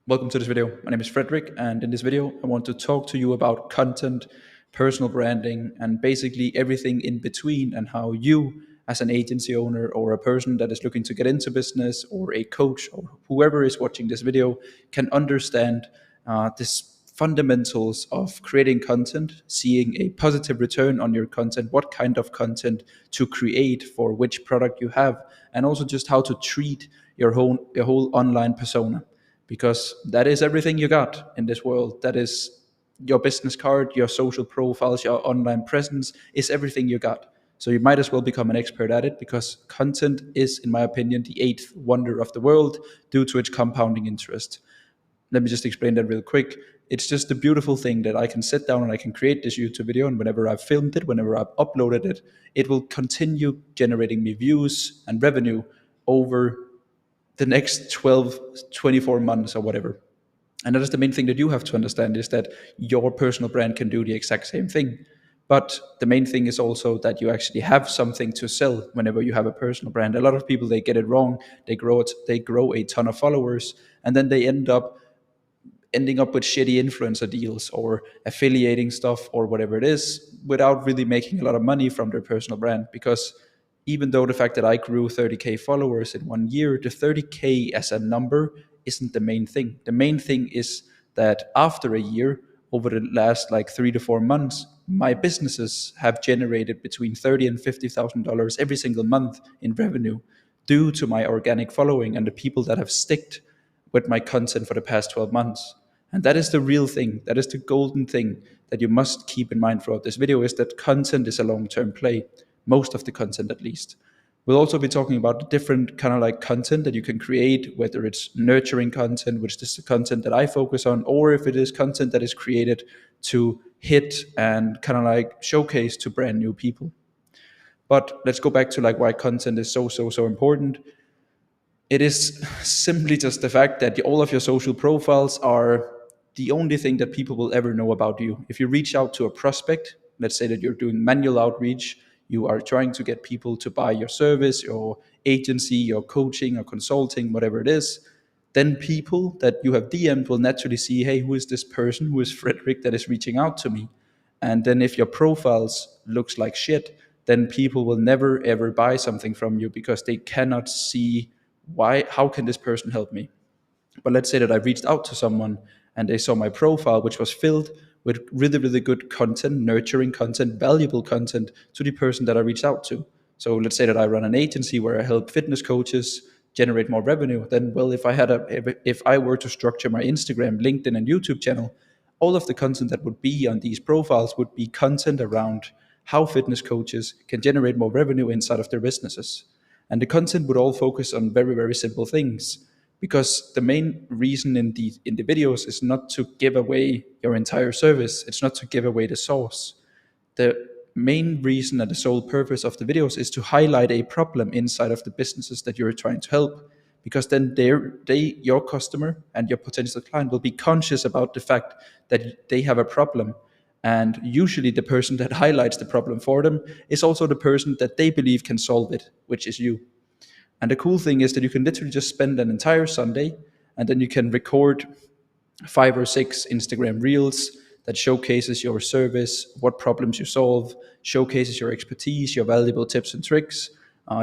Welcome to this video. My name is Frederick, and in this video, I want to talk to you about content, personal branding, and basically everything in between, and how you, as an agency owner or a person that is looking to get into business, or a coach, or whoever is watching this video, can understand this fundamentals of creating content, seeing a positive return on your content, what kind of content to create for which product you have, and also just how to treat your whole online persona, because that is everything you got in this world. That is your business card, your social profiles, your online presence is everything you got. So you might as well become an expert at it, because content is, in my opinion, the eighth wonder of the world due to its compounding interest. Let me just explain that real quick. It's just a beautiful thing that I can sit down and I can create this YouTube video, and whenever I've filmed it, whenever I've uploaded it, it will continue generating me views and revenue over the next 12, 24 months or whatever. And that is the main thing that you have to understand, is that your personal brand can do the exact same thing. But the main thing is also that you actually have something to sell whenever you have a personal brand. A lot of people, they get it wrong. They grow a ton of followers, and then they ending up with shitty influencer deals or affiliating stuff or whatever it is, without really making a lot of money from their personal brand. Because even though the fact that I grew 30K followers in 1 year, the 30K as a number isn't the main thing. The main thing is that after a year, over the last like 3 to 4 months, my businesses have generated between $30,000 and $50,000 every single month in revenue, due to my organic following and the people that have sticked with my content for the past 12 months. And that is the real thing. That is the golden thing that you must keep in mind throughout this video, is that content is a long-term play. Most of the content, at least. We'll also be talking about the different kind of like content that you can create, whether it's nurturing content, which is the content that I focus on, or if it is content that is created to hit and kind of like showcase to brand new people. But let's go back to like why content is so important. It is simply just the fact that all of your social profiles are the only thing that people will ever know about you. If you reach out to a prospect, let's say that you're doing manual outreach, you are trying to get people to buy your service, your agency, your coaching or consulting, whatever it is, then people that you have DM'd will naturally see, hey, who is this person, who is Frederick, that is reaching out to me? And then if your profiles looks like shit, then people will never ever buy something from you, because they cannot see how can this person help me. But let's say that I reached out to someone and they saw my profile, which was filled with really good content, nurturing content, valuable content to the person that I reached out to. So let's say that I run an agency where I help fitness coaches generate more revenue. Then, well, if I were to structure my Instagram, LinkedIn, and YouTube channel, all of the content that would be on these profiles would be content around how fitness coaches can generate more revenue inside of their businesses. And the content would all focus on very simple things, because the main reason in the videos is not to give away your entire service. It's not to give away the source. The main reason and the sole purpose of the videos is to highlight a problem inside of the businesses that you're trying to help, because then your customer and your potential client will be conscious about the fact that they have a problem. And usually the person that highlights the problem for them is also the person that they believe can solve it, which is you. And the cool thing is that you can literally just spend an entire Sunday, and then you can record 5 or 6 Instagram reels that showcases your service, what problems you solve, showcases your expertise, your valuable tips and tricks.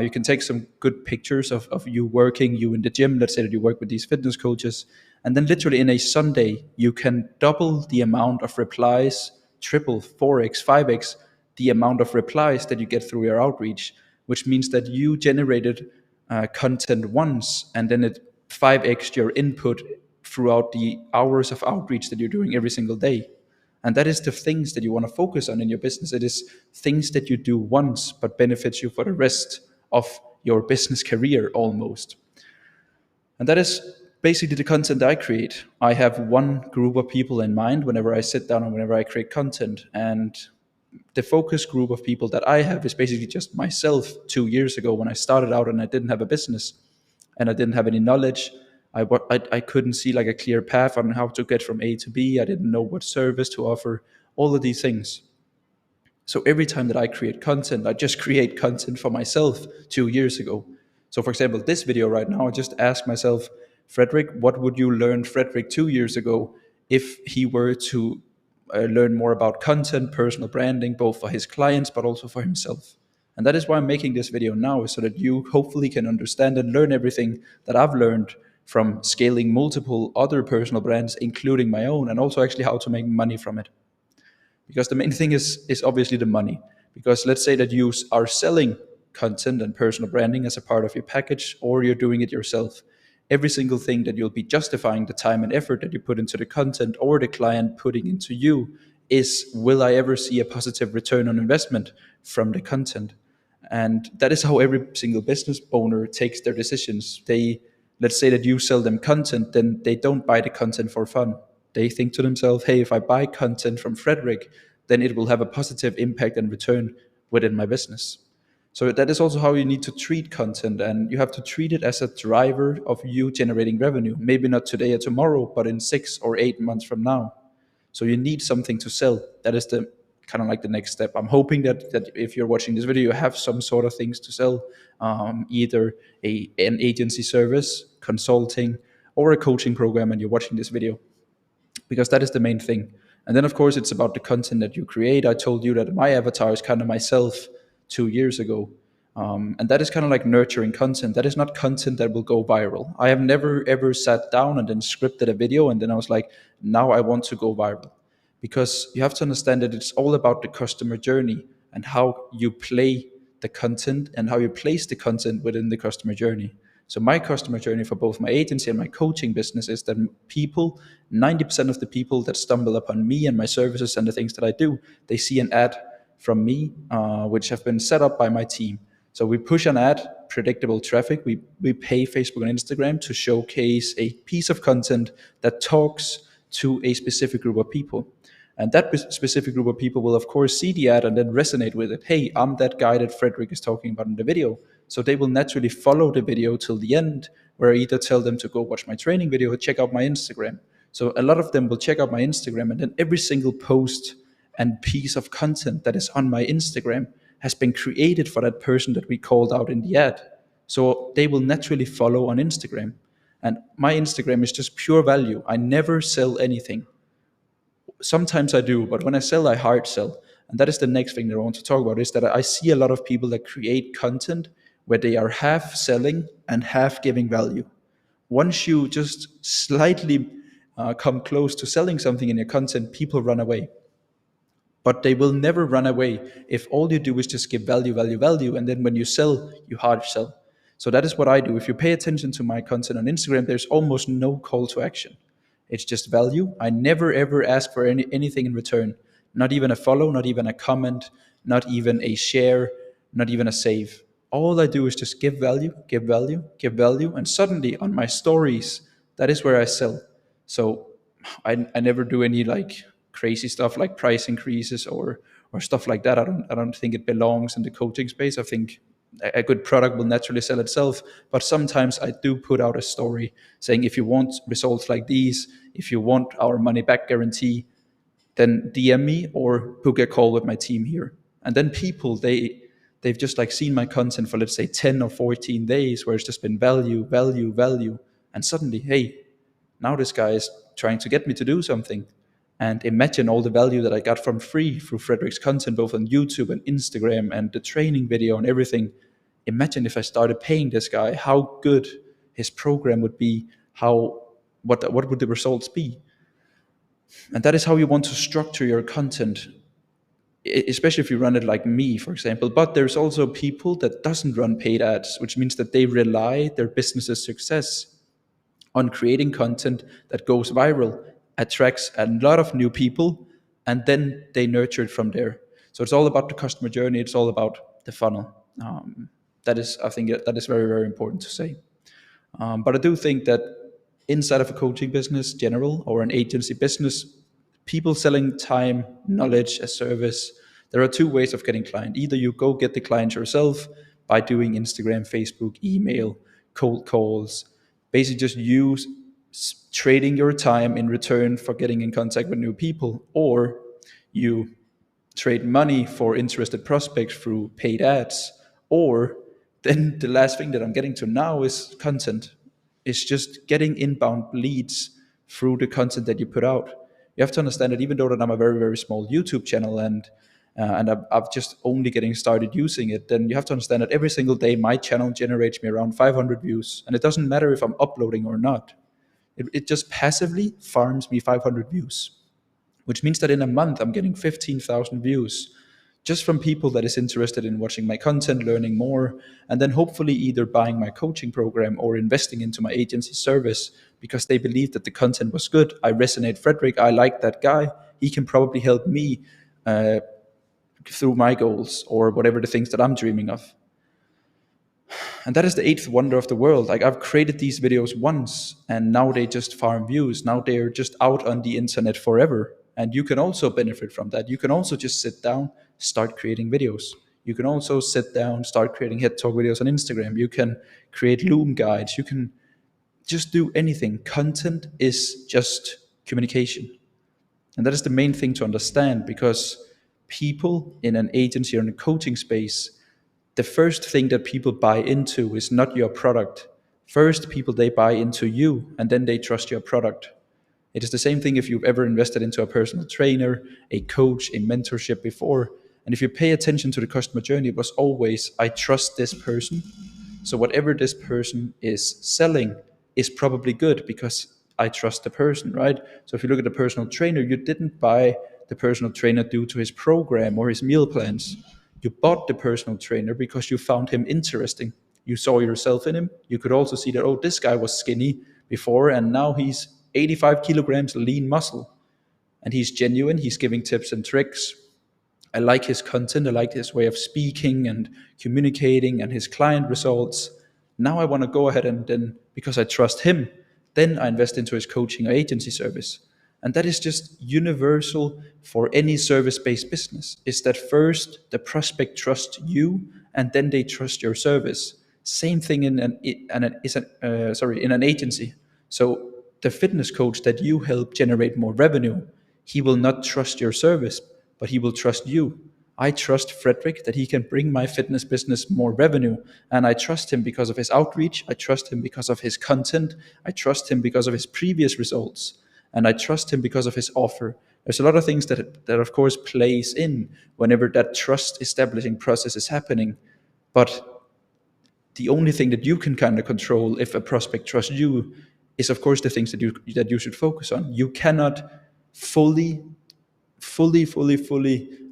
You can take some good pictures of you working, you in the gym. Let's say that you work with these fitness coaches. And then literally in a Sunday, you can double the amount of replies, triple, 4x, 5x the amount of replies that you get through your outreach, which means that you generated content once, and then it 5x your input throughout the hours of outreach that you're doing every single day. And that is the things that you want to focus on in your business. It is things that you do once but benefits you for the rest of your business career almost. And that is basically the content I create. I have one group of people in mind whenever I sit down and whenever I create content. And the focus group of people that I have is basically just myself 2 years ago, when I started out and I didn't have a business and I didn't have any knowledge. I couldn't see like a clear path on how to get from A to B. I didn't know what service to offer, all of these things. So every time that I create content, I just create content for myself 2 years ago. So for example, this video right now, I just ask myself, Frederick, what would you learn Frederick 2 years ago if he were to learn more about content, personal branding, both for his clients but also for himself? And that is why I'm making this video now, is so that you hopefully can understand and learn everything that I've learned from scaling multiple other personal brands, including my own, and also actually how to make money from it. Because the main thing is obviously the money. Because let's say that you are selling content and personal branding as a part of your package, or you're doing it yourself. Every single thing that you'll be justifying the time and effort that you put into the content, or the client putting into you, is, will I ever see a positive return on investment from the content? And that is how every single business owner takes their decisions. Let's say that you sell them content, then they don't buy the content for fun. They think to themselves, hey, if I buy content from Frederick, then it will have a positive impact and return within my business. So that is also how you need to treat content, and you have to treat it as a driver of you generating revenue. Maybe not today or tomorrow, but in 6 or 8 months from now. So you need something to sell. That is the kind of like the next step. I'm hoping that if you're watching this video, you have some sort of things to sell, either an agency service, consulting, or a coaching program, and you're watching this video, because that is the main thing. And then, of course, it's about the content that you create. I told you that my avatar is kind of myself 2 years ago. And that is kind of like nurturing content. That is not content that will go viral. I have never ever sat down and then scripted a video and then I was like, now I want to go viral. Because you have to understand that it's all about the customer journey and how you play the content and how you place the content within the customer journey. So my customer journey for both my agency and my coaching business is that people, 90% of the people that stumble upon me and my services and the things that I do, they see an ad from me, which have been set up by my team. So we push an ad, predictable traffic. We pay Facebook and Instagram to showcase a piece of content that talks to a specific group of people. And that specific group of people will, of course, see the ad and then resonate with it. Hey, I'm that guy that Frederick is talking about in the video. So they will naturally follow the video till the end, where I either tell them to go watch my training video or check out my Instagram. So a lot of them will check out my Instagram, and then every single post and piece of content that is on my Instagram has been created for that person that we called out in the ad. So they will naturally follow on Instagram. And my Instagram is just pure value. I never sell anything. Sometimes I do, but when I sell, I hard sell. And that is the next thing that I want to talk about, is that I see a lot of people that create content where they are half selling and half giving value. Once you just slightly come close to selling something in your content, people run away. But they will never run away if all you do is just give value, value, value, and then when you sell, you hard sell. So that is what I do. If you pay attention to my content on Instagram, there's almost no call to action. It's just value. I never ever ask for anything in return. Not even a follow, not even a comment, not even a share, not even a save. All I do is just give value, give value, give value, and suddenly on my stories, that is where I sell. So I never do any like crazy stuff like price increases or stuff like that. I don't think it belongs in the coaching space. I think a good product will naturally sell itself. But sometimes I do put out a story saying, if you want results like these, if you want our money back guarantee, then DM me or book a call with my team here. And then people, they've just like seen my content for, let's say, 10 or 14 days where it's just been value, value, value. And suddenly, hey, now this guy is trying to get me to do something. And imagine all the value that I got from free through Frederick's content, both on YouTube and Instagram and the training video and everything. Imagine if I started paying this guy, how good his program would be, what would the results be? And that is how you want to structure your content, especially if you run it like me, for example. But there's also people that doesn't run paid ads, which means that they rely their business's success on creating content that goes viral, attracts a lot of new people, and then they nurture it from there. So it's all about the customer journey. It's all about the funnel. I think that is very, very important to say. But I do think that inside of a coaching business general or an agency business, people selling time, knowledge, a service, there are two ways of getting client. Either you go get the client yourself by doing Instagram, Facebook, email, cold calls, basically just use trading your time in return for getting in contact with new people, or you trade money for interested prospects through paid ads, or then the last thing that I'm getting to now is content. is just getting inbound leads through the content that you put out. You have to understand that even though that I'm a very, very small YouTube channel, and I've just only getting started using it, then you have to understand that every single day my channel generates me around 500 views, and it doesn't matter if I'm uploading or not. It just passively farms me 500 views, which means that in a month I'm getting 15,000 views just from people that is interested in watching my content, learning more, and then hopefully either buying my coaching program or investing into my agency service because they believe that the content was good. I resonate Frederick, I like that guy, he can probably help me through my goals or whatever the things that I'm dreaming of. And that is the eighth wonder of the world. Like, I've created these videos once and now they just farm views. Now they're just out on the internet forever. And you can also benefit from that. You can also just sit down, start creating videos. You can also sit down, start creating head talk videos on Instagram. You can create Loom guides. You can just do anything. Content is just communication. And that is the main thing to understand, because people in an agency or in a coaching space, the first thing that people buy into is not your product. First, people, they buy into you, and then they trust your product. It is the same thing if you've ever invested into a personal trainer, a coach, a mentorship before. And if you pay attention to the customer journey, it was always, I trust this person. So whatever this person is selling is probably good because I trust the person, right? So if you look at the personal trainer, you didn't buy the personal trainer due to his program or his meal plans. You bought the personal trainer because you found him interesting. You saw yourself in him. You could also see that, oh, this guy was skinny before and now he's 85 kilograms lean muscle. And he's genuine. He's giving tips and tricks. I like his content. I like his way of speaking and communicating and his client results. Now I want to go ahead and then, because I trust him, then I invest into his coaching or agency service. And that is just universal for any service-based business, is that first the prospect trusts you and then they trust your service. Same thing in an agency. So the fitness coach that you help generate more revenue, he will not trust your service, but he will trust you. I trust Frederick that he can bring my fitness business more revenue. And I trust him because of his outreach. I trust him because of his content. I trust him because of his previous results. And I trust him because of his offer. There's a lot of things that of course plays in whenever that trust establishing process is happening. But the only thing that you can kind of control if a prospect trusts you is of course the things that you should focus on. You cannot fully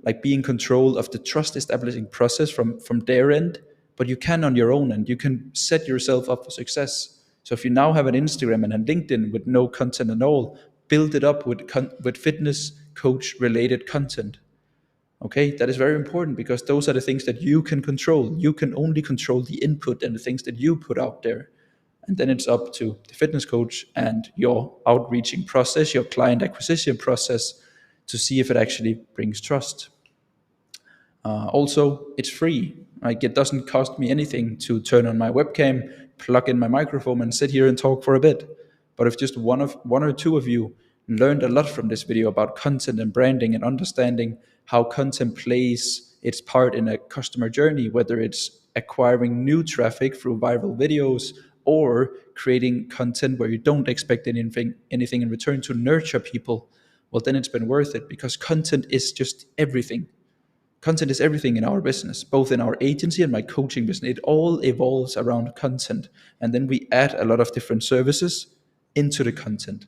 like be in control of the trust establishing process from their end, but you can on your own end. You can set yourself up for success. So if you now have an Instagram and a LinkedIn with no content at all, build it up with fitness coach related content. Okay, that is very important because those are the things that you can control. You can only control the input and the things that you put out there. And then it's up to the fitness coach and your outreaching process, your client acquisition process, to see if it actually brings trust. Also, it's free. Like, it doesn't cost me anything to turn on my webcam, plug in my microphone, and sit here and talk for a bit. But if just one or two of you learned a lot from this video about content and branding and understanding how content plays its part in a customer journey, whether it's acquiring new traffic through viral videos or creating content where you don't expect anything in return to nurture people, well, then it's been worth it, because content is just everything. Content is everything in our business, both in our agency and my coaching business. It all evolves around content. And then we add a lot of different services into the content.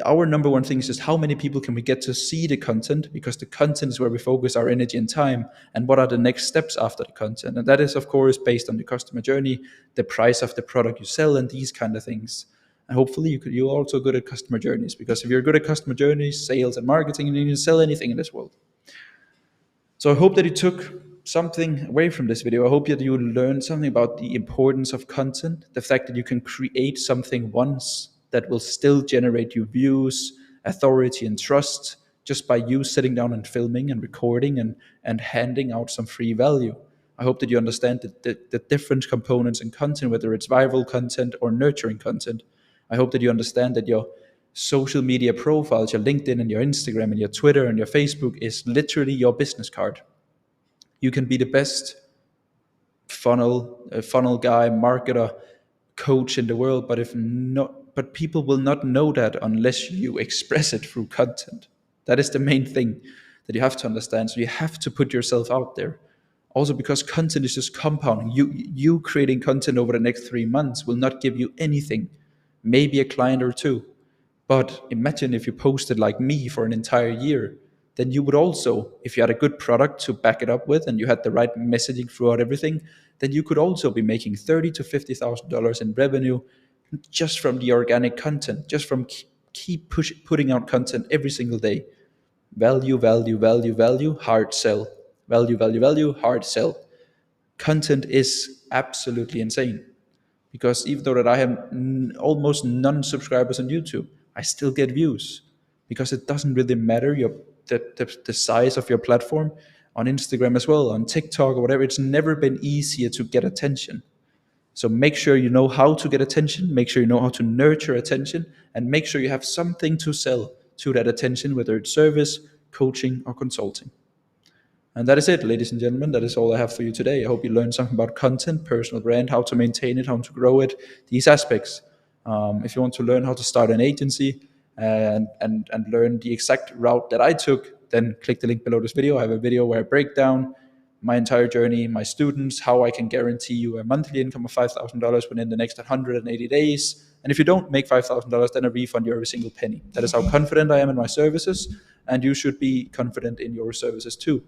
Our number one thing is just how many people can we get to see the content, because the content is where we focus our energy and time, and what are the next steps after the content. And that is, of course, based on the customer journey, the price of the product you sell, and these kind of things. And hopefully you're also good at customer journeys, because if you're good at customer journeys, sales and marketing, you can sell anything in this world. So I hope that you took something away from this video. I hope that you learned something about the importance of content, the fact that you can create something once that will still generate you views, authority, and trust just by you sitting down and filming and recording and handing out some free value. I hope that you understand the different components in content, whether it's viral content or nurturing content. I hope that you understand that your social media profiles, your LinkedIn and your Instagram and your Twitter and your Facebook, is literally your business card. You can be the best funnel guy, marketer, coach in the world, but if not, but people will not know that unless you express it through content. That is the main thing that you have to understand. So you have to put yourself out there. Also, because content is just compounding. You creating content over the next 3 months will not give you anything. Maybe a client or two. But imagine if you posted like me for an entire year, then you would also, if you had a good product to back it up with and you had the right messaging throughout everything, then you could also be making $30,000 to $50,000 in revenue just from the organic content, just from putting out content every single day. Value, value, value, value, hard sell. Value, value, value, hard sell. Content is absolutely insane, because even though that I have almost none subscribers on YouTube, I still get views, because it doesn't really matter the size of your platform. On Instagram as well, on TikTok or whatever, it's never been easier to get attention. So make sure you know how to get attention, make sure you know how to nurture attention, and make sure you have something to sell to that attention, whether it's service, coaching, or consulting. And that is it, ladies and gentlemen. That is all I have for you today. I hope you learned something about content, personal brand, how to maintain it, how to grow it, these aspects. If you want to learn how to start an agency and learn the exact route that I took, then click the link below this video. I have a video where I break down my entire journey, my students, how I can guarantee you a monthly income of $5,000 within the next 180 days. And if you don't make $5,000, then I refund you every single penny. That is how confident I am in my services, and you should be confident in your services too,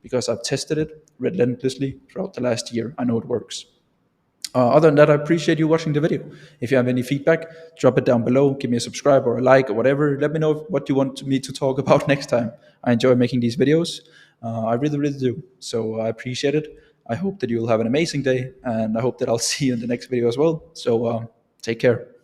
because I've tested it relentlessly throughout the last year. I know it works. Other than that, I appreciate you watching the video. If you have any feedback, drop it down below. Give me a subscribe or a like or whatever. Let me know what you want me to talk about next time. I enjoy making these videos. I really, really do. So I appreciate it. I hope that you'll have an amazing day, and I hope that I'll see you in the next video as well. So take care.